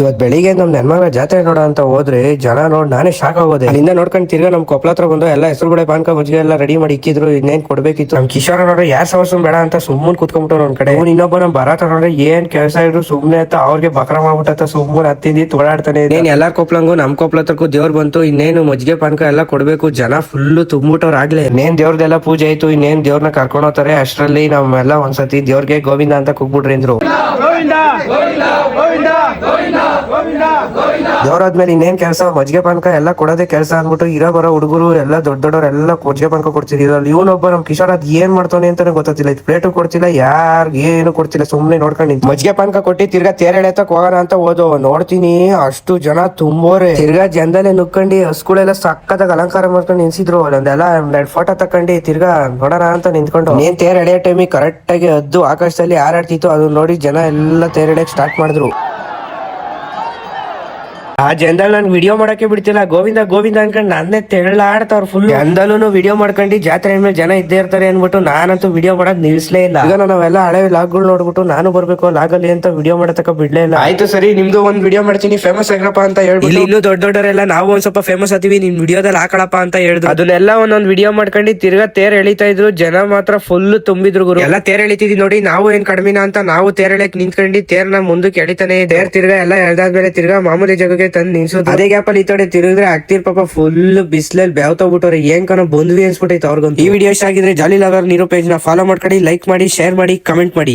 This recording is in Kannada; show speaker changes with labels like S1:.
S1: ಇವತ್ ಬೆಳಿಗ್ಗೆ ನಮ್ ನೆನ್ಮಗ ಜಾತ್ರೆ ನೋಡ ಅಂತ ಹೋದ್ರೆ ಜನ ನೋಡ್ ನಾನೇ ಶಾಕ್ ಆಗೋದೆ. ಅಲ್ಲಿಂದ ನೋಡ್ಕೊಂಡ್ ತಿರ್ಗಾ ನಮ್ ಕೊಪ್ಪಳ ಹತ್ರ ಬಂದು ಎಲ್ಲ ಹೆಸರುಗಡೆ ಪಾನ್ಕ ಮಜ್ಜಿಗೆ ಎಲ್ಲ ರೆಡಿ ಮಾಡಿ ಇಕ್ಕಿದ್ರು. ಇನ್ನೇನ್ ಕೊಡ್ಬೇಕಿತ್ತು. ನಮ್ ಕಿಶೋರ ನೋಡ್ರೆ ಯಾರ್ ಸಮಸ್ಯೆ ಬೇಡ ಅಂತ ಸುಮ್ಮನೆ ಕುತ್ಕೊಂಡ್ಬಿಟ್ಟವ್ರು ಒಂದ್ ಕಡೆ. ಇನ್ನೊಬ್ಬ ನಮ್ ಭರತ ನೋಡ್ರೆ ಏನ್ ಕೆಲಸ ಇದ್ರು ಸುಮ್ನೆ ಅಂತ ಅವ್ರಿಗೆ ಬಕ್ರ ಮಾಡ್ಬಿಟ್ಟ ಸುಮ್ಮನೆ ಹತ್ತಿಂದಿ ಓಡಾಡ್ತಾನೆ. ಏನ್ ಎಲ್ಲಾ ಕೊಪ್ಲಂಗು ನಮ್ ಕೊಪ್ಲ ಹತ್ರಕ್ಕೂ ದೇವ್ರ ಬಂತು. ಇನ್ನೇನು ಮಜ್ಜಿಗೆ ಪಾನ್ಕ ಎಲ್ಲ ಕೊಡ್ಬೇಕು. ಜನ ಫುಲ್ ತುಂಬಿಟ್ಟವ್ರು ಆಗ್ಲೇ. ಇನ್ನೇನ್ ದೇವ್ರದೆಲ್ಲ ಪೂಜೆ ಆಯ್ತು. ಇನ್ನೇನ್ ದೇವ್ರನ್ನ ಕರ್ಕೊಂಡು ಹೋಗ್ತಾರೆ. ಅಷ್ಟ್ರಲ್ಲಿ ನಮ್ಮೆಲ್ಲ ಒಂದ್ಸತಿ ದೇವ್ರಿಗೆ ಗೋವಿಂದ ಅಂತ ಕೂಗ್ಬಿಟ್ರಿ ಅಂದ್ರು. ದೇವ್ರಾದ್ಮೇಲೆ ಇನ್ನೇನ್ ಕೆಲಸ ಮಜ್ಜಿಗೆ ಪಾನ್ಕ ಎಲ್ಲ ಕೊಡೋದೇ ಕೆಲಸ ಅಂದ್ಬಿಟ್ಟು ಇರೋ ಬರೋ ಹುಡುಗರು ಎಲ್ಲ ದೊಡ್ಡವರೆಲ್ಲ ಮಜ್ಜಿಗೆ ಪಾನ್ಕ ಕೊಡ್ತಿದ್ರು. ಇವನೊಬ್ಬ ನಮ್ ಕಿಶೋರ್ ಅದ್ ಏನ್ ಮಾಡ್ತಾನೆ ಅಂತಾನೆ ಗೊತ್ತಿಲ್ಲ. ಪ್ಲೇಟು ಕೊಡ್ತಿಲ್ಲ, ಯಾರ್ ಏನು ಕೊಡ್ತಿಲ್ಲ, ಸುಮ್ನೆ ನೋಡ್ಕೊಂಡು ಮಜ್ಜಿಗೆ ಪಾನ್ಕ ಕೊಟ್ಟಿ ತಿರ್ಗಾ ತೇರ್ ಎಳೆತಕ್ ಹೋಗೋಣ ಅಂತ ಹೋದೋ. ನೋಡ್ತೀನಿ ಅಷ್ಟು ಜನ ತುಂಬೋರೆ. ತಿರ್ಗಾ ಜನದಲ್ಲೇ ನುಗ್ಕೊಂಡು ಹಸ್ಗಳೆಲ್ಲ ಸಕ್ಕತ್ತಾಗ ಅಲಂಕಾರ ಮಾಡ್ಕೊಂಡು ನಿಲ್ಸಿದ್ರು. ಒಂದೆಲ್ಲ 2 ಫೋಟೋ ತಕೊಂಡಿ ತಿರ್ಗಾ ನೋಡೋಣ ಅಂತ ನಿಂತ್ಕೊಂಡು ಏನ್ ತೇರ್ ಎಳೆಯೋ ಟೈಮಿಗೆ ಕರೆಕ್ಟ್ ಆಗಿ ಹದ್ದು ಆಕಾಶದಲ್ಲಿ ಹಾರಾಡ್ತಿತ್ತು. ಅದನ್ನ ನೋಡಿ ಜನ ಎಲ್ಲ ತೇರ್ ಎಳೆಯಕ್ ಸ್ಟಾರ್ಟ್ ಮಾಡಿದ್ರು. ಆ ಜನದಲ್ಲಿ ನನ್ ವಿಡಿಯೋ ಮಾಡಕ್ಕೆ ಬಿಡ್ತಿಲ್ಲ. ಗೋವಿಂದ ಗೋವಿಂದ ಅನ್ಕೊಂಡ್ ನನ್ನೇ ತೆಳ್ಳಾಡ್ತಾವ್ರು ಫುಲ್. ಜನದಲ್ಲೂ ವಿಡಿಯೋ ಮಾಡ್ಕೊಂಡು ಜಾತ್ರೆ ಮೇಲೆ ಜನ ಇದ್ದೇ ಇರ್ತಾರೆ ಅನ್ಬಿಟ್ಟು ನಾನಂತೂ ವಿಡಿಯೋ ಮಾಡಕ್ ನಿಲ್ಸ್ಲೇ ಇಲ್ಲ. ಈಗ ನಾವೆಲ್ಲ ಹಳೆ ಲಾಗ್ಗಳು ನೋಡ್ಬಿಟ್ಟು ನಾನು ಬರ್ಬೇಕು ಲಾಗಲ್ಲಿ ಅಂತ ವಿಡಿಯೋ ಮಾಡತಕ್ಕ ಬಿಡ್ಲೇ ಇಲ್ಲ. ಆಯ್ತು ಸರಿ, ನಿಮ್ದು ಒಂದ್ ವಿಡಿಯೋ ಮಾಡ್ತೀನಿ ಫೇಮಸ್ ಆಗ್ರಪ್ಪ ಅಂತ ಹೇಳ್ಬಿಟ್ಟು ಇನ್ನು ದೊಡ್ಡವರೆಲ್ಲ ನಾವು ಒಂದ್ ಸ್ವಲ್ಪ ಫೇಮಸ್ ಆತೀವಿ, ನಿಮ್ ವಿಡಿಯೋದಲ್ಲಿ ಹಾಕಳಪ್ಪ ಅಂತ ಹೇಳಿದ್ರು. ಅದನ್ನೆಲ್ಲ ಒಂದೊಂದ್ ವಿಡಿಯೋ ಮಾಡ್ಕೊಂಡು ತಿರ್ಗಾ ತೇರ್ ಎಳಿತಾ ಇದ್ರು. ಜನ ಮಾತ್ರ ಫುಲ್ ತುಂಬಿದ್ರು ಗುರು. ಎಲ್ಲ ತೇರ್ ಎಳಿತಿದ್ವಿ ನೋಡಿ. ನಾವು ಏನ್ ಕಡಿಮಿನ ಅಂತ ನಾವು ತೇರ್ ಎಳೆಕ್ ನಿಂತ್ಕೊಂಡು ತೇರ್ನ ಮುಂದಕ್ಕೆ ಎಳಿತಾನೆ. ತೇರ್ ತಿರ್ಗಾ ಎಲ್ಲ ಎಳ್ದಾದ್ಮೇಲೆ ತಿರ್ಗಾ ಮಾಮೂಲಿ ಜಾಗಕ್ಕೆ ತಂದು ನಿಲ್ಸೋದು. ಅದೇ ಗ್ಯಾಪ್ ಅಲ್ಲಿ ಈ ಕಡೆ ತಿರುಗಿದ್ರೆ ಆಗ್ತಿರ್ ಪಾಪ ಫುಲ್ ಬಿಸ್ಲಲ್ಲಿ ಬ್ಯಾವ್ತೋಗ್ಬಿಟ್ಟವ್ರೆ. ಏನ್ ಕಣ ಬಂದ್ವಿ ಅನ್ಸ್ಬಿಟ್ಟೈತೆ ಅವ್ರಿಗಂತ. ಈ ವಿಡಿಯೋ ಇಷ್ಟ ಆಗಿದ್ರೆ ಜಾಲಿ ಲಾಗರ್ ನೀರು ಪೇಜ್ ನ ಫಾಲೋ ಮಾಡ್ಕೊಳ್ಳಿ, ಲೈಕ್ ಮಾಡಿ, ಶೇರ್ ಮಾಡಿ, ಕಮೆಂಟ್ ಮಾಡಿ.